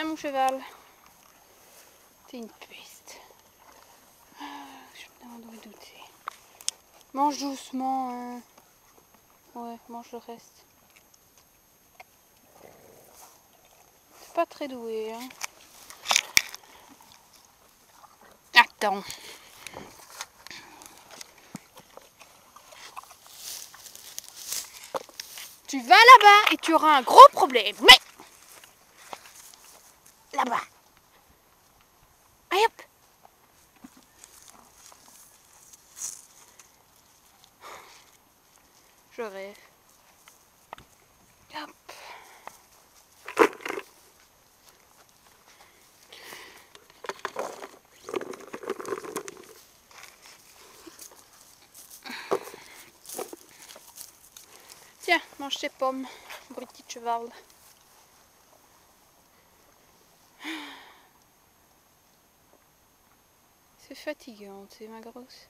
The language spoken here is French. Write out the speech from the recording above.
Tiens mon cheval. T'es une peste. Je me demande où douter. Mange doucement. Hein. Ouais, mange le reste. C'est pas très doué. Hein. Attends. Tu vas là-bas et tu auras un gros problème. Mais là-bas. Allez hop. Je rêve. Hop. Tiens, mange tes pommes, petit cheval. C'est fatigant, c'est ma grosse.